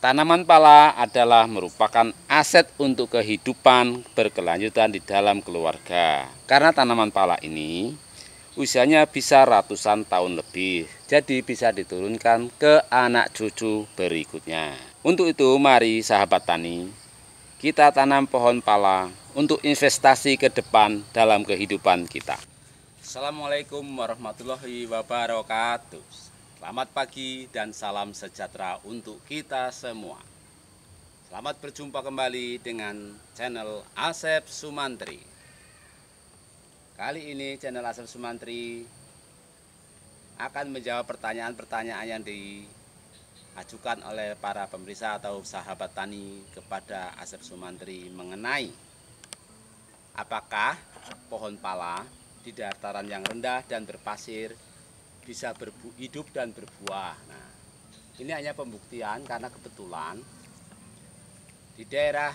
Tanaman pala adalah merupakan aset untuk kehidupan berkelanjutan di dalam keluarga. Karena tanaman pala ini usianya bisa ratusan tahun lebih, jadi bisa diturunkan ke anak cucu berikutnya. Untuk itu, mari sahabat tani, kita tanam pohon pala untuk investasi ke depan dalam kehidupan kita. Assalamualaikum warahmatullahi wabarakatuh. Selamat pagi dan salam sejahtera untuk kita semua. Selamat berjumpa kembali dengan channel Asep Sumantri. Kali ini channel Asep Sumantri akan menjawab pertanyaan-pertanyaan yang diajukan oleh para pemirsa atau sahabat tani kepada Asep Sumantri mengenai apakah pohon pala di dataran yang rendah dan berpasir bisa hidup dan berbuah. Nah, ini hanya pembuktian karena kebetulan di daerah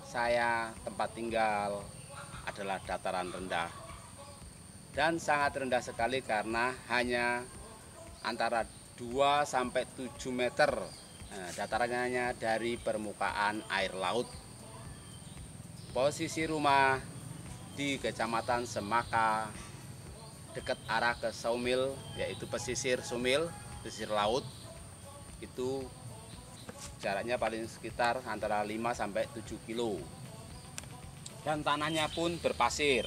saya tempat tinggal adalah dataran rendah dan sangat rendah sekali karena hanya antara 2 sampai 7 meter. Nah, datarannya dari permukaan air laut. Posisi rumah di Kecamatan Semaka, dekat arah ke Saumil, yaitu pesisir Sumil, pesisir laut. Itu jaraknya paling sekitar antara 5 sampai 7 kilo. Dan tanahnya pun berpasir.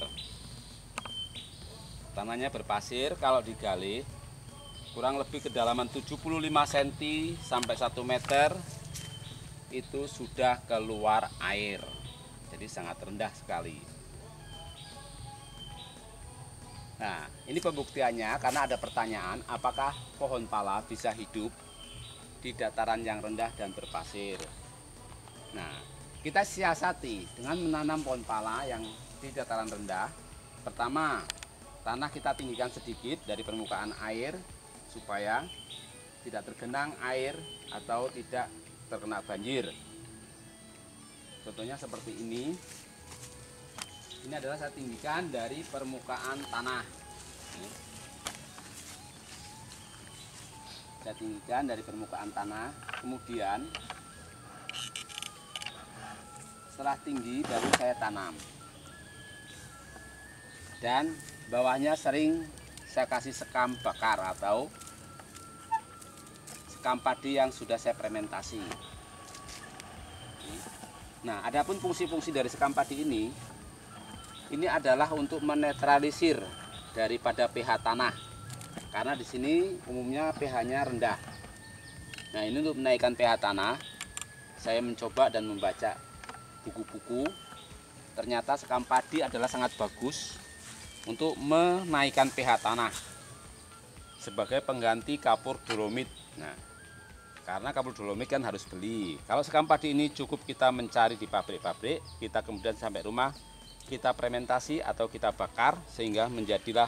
Tanahnya berpasir, kalau digali kurang lebih kedalaman 75 cm sampai 1 meter itu sudah keluar air. Jadi sangat rendah sekali. Nah, ini pembuktiannya karena ada pertanyaan apakah pohon pala bisa hidup di dataran yang rendah dan berpasir. Nah, kita siasati dengan menanam pohon pala yang di dataran rendah. Pertama, tanah kita tinggikan sedikit dari permukaan air supaya tidak tergenang air atau tidak terkena banjir. Contohnya seperti ini. Ini adalah saya tinggikan dari permukaan tanah. Saya tinggikan dari permukaan tanah. Kemudian setelah tinggi baru saya tanam. Dan bawahnya sering saya kasih sekam bakar atau sekam padi yang sudah saya fermentasi. Nah, adapun fungsi-fungsi dari sekam padi ini adalah untuk menetralisir daripada pH tanah. Karena di sini umumnya pH-nya rendah. Nah, ini untuk menaikkan pH tanah, saya mencoba dan membaca buku-buku. Ternyata sekam padi adalah sangat bagus untuk menaikkan pH tanah sebagai pengganti kapur dolomit. Nah, karena kapur dolomit kan harus beli. Kalau sekam padi ini cukup kita mencari di pabrik-pabrik, kita kemudian sampai rumah kita fermentasi atau kita bakar sehingga menjadilah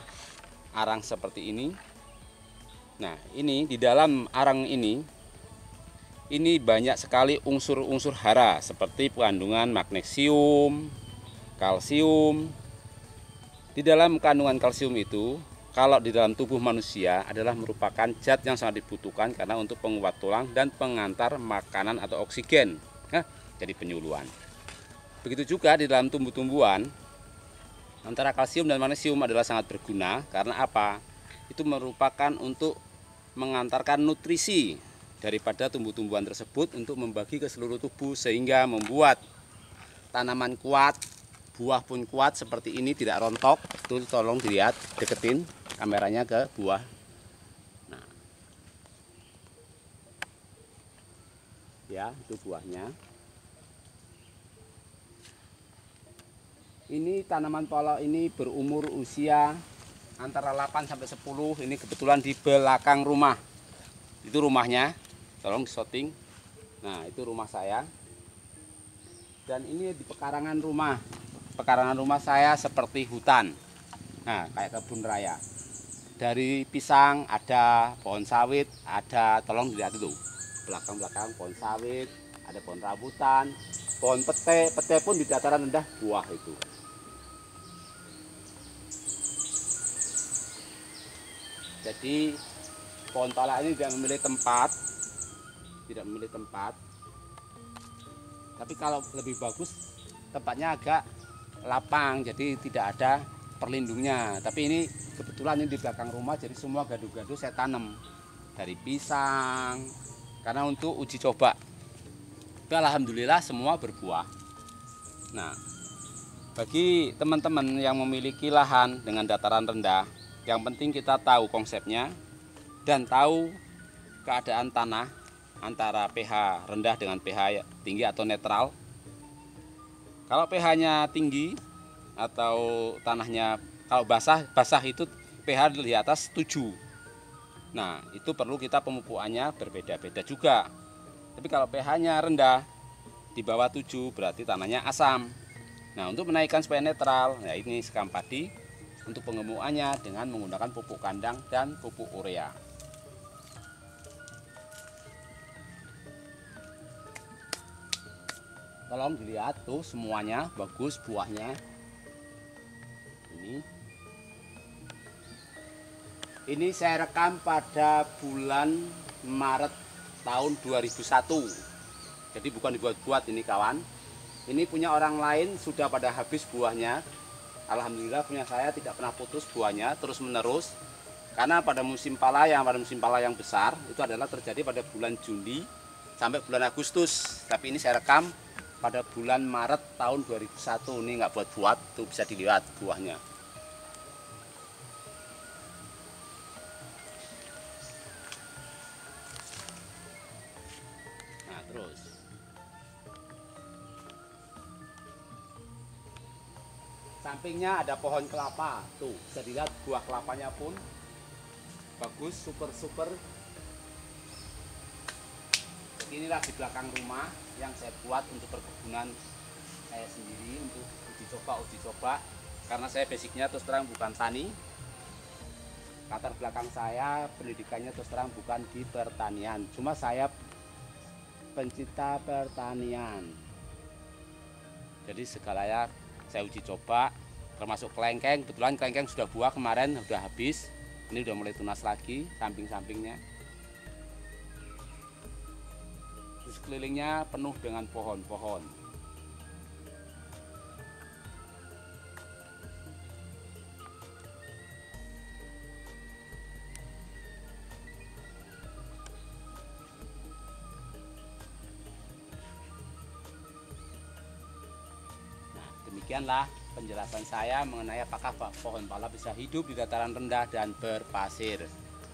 arang seperti ini. Nah, ini di dalam arang ini banyak sekali unsur-unsur hara seperti kandungan magnesium, kalsium. Di dalam kandungan kalsium itu, kalau di dalam tubuh manusia adalah merupakan zat yang sangat dibutuhkan karena untuk penguat tulang dan pengantar makanan atau oksigen. Jadi penyuluhan. Begitu juga di dalam tumbuh-tumbuhan, antara kalsium dan magnesium adalah sangat berguna karena apa? Itu merupakan untuk mengantarkan nutrisi daripada tumbuh-tumbuhan tersebut untuk membagi ke seluruh tubuh sehingga membuat tanaman kuat, buah pun kuat seperti ini, tidak rontok. Itu tolong dilihat, deketin kameranya ke buah. Nah, ya, itu buahnya. Ini tanaman pala ini berumur usia antara 8 sampai 10. Ini kebetulan di belakang rumah. Itu rumahnya. Tolong di-shooting. Nah, itu rumah saya. Dan ini di pekarangan rumah. Pekarangan rumah saya seperti hutan. Nah, kayak kebun raya. Dari pisang ada pohon sawit, ada, tolong dilihat itu. Belakang-belakang pohon sawit, ada pohon rambutan, pohon pete. Pete pun di dataran rendah buah itu. Jadi pohon pala ini tidak memilih tempat, Tapi kalau lebih bagus tempatnya agak lapang, jadi tidak ada perlindungnya. Tapi ini kebetulan ini di belakang rumah, jadi semua gado-gado saya tanam dari pisang karena untuk uji coba. Tapi alhamdulillah semua berbuah. Nah, bagi teman-teman yang memiliki lahan dengan dataran rendah, yang penting kita tahu konsepnya dan tahu keadaan tanah antara pH rendah dengan pH tinggi atau netral. Kalau pH-nya tinggi atau tanahnya kalau basah itu pH di atas 7. Nah, itu perlu kita pemupukannya berbeda-beda juga. Tapi kalau pH-nya rendah di bawah 7 berarti tanahnya asam. Nah, untuk menaikkan supaya netral, nah ini sekam padi untuk pengemukannya dengan menggunakan pupuk kandang dan pupuk urea. Tolong dilihat tuh semuanya bagus buahnya. Ini saya rekam pada bulan Maret tahun 2001. Jadi bukan dibuat-buat ini kawan. Ini punya orang lain sudah pada habis buahnya. Alhamdulillah punya saya tidak pernah putus buahnya terus menerus. Karena pada musim pala yang besar itu adalah terjadi pada bulan Juli sampai bulan Agustus. Tapi ini saya rekam pada bulan Maret tahun 2001. Ini nggak buat-buat, tuh bisa dilihat buahnya. Nah terus sampingnya ada pohon kelapa, tuh bisa dilihat buah kelapanya pun bagus, super. Inilah di belakang rumah yang saya buat untuk perkebunan saya sendiri untuk uji coba karena saya basicnya terus terang bukan tani. Latar belakang saya pendidikannya terus terang bukan di pertanian, cuma saya pencinta pertanian. Jadi segalanya saya uji coba, termasuk kelengkeng. Kebetulan kelengkeng sudah buah kemarin, sudah habis. Ini udah mulai tunas lagi samping-sampingnya. Terus kelilingnya penuh dengan pohon-pohon. Demikianlah penjelasan saya mengenai apakah pohon pala bisa hidup di dataran rendah dan berpasir.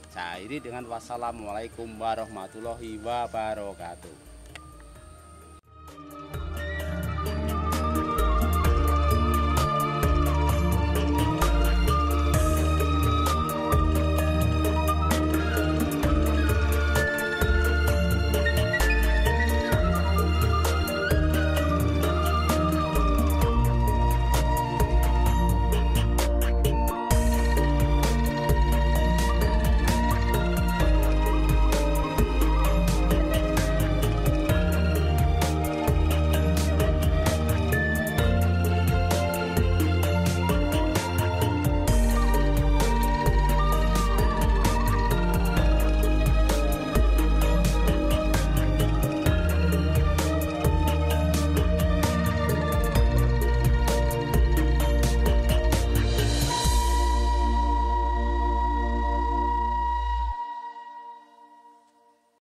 Saya akhiri dengan wassalamualaikum warahmatullahi wabarakatuh.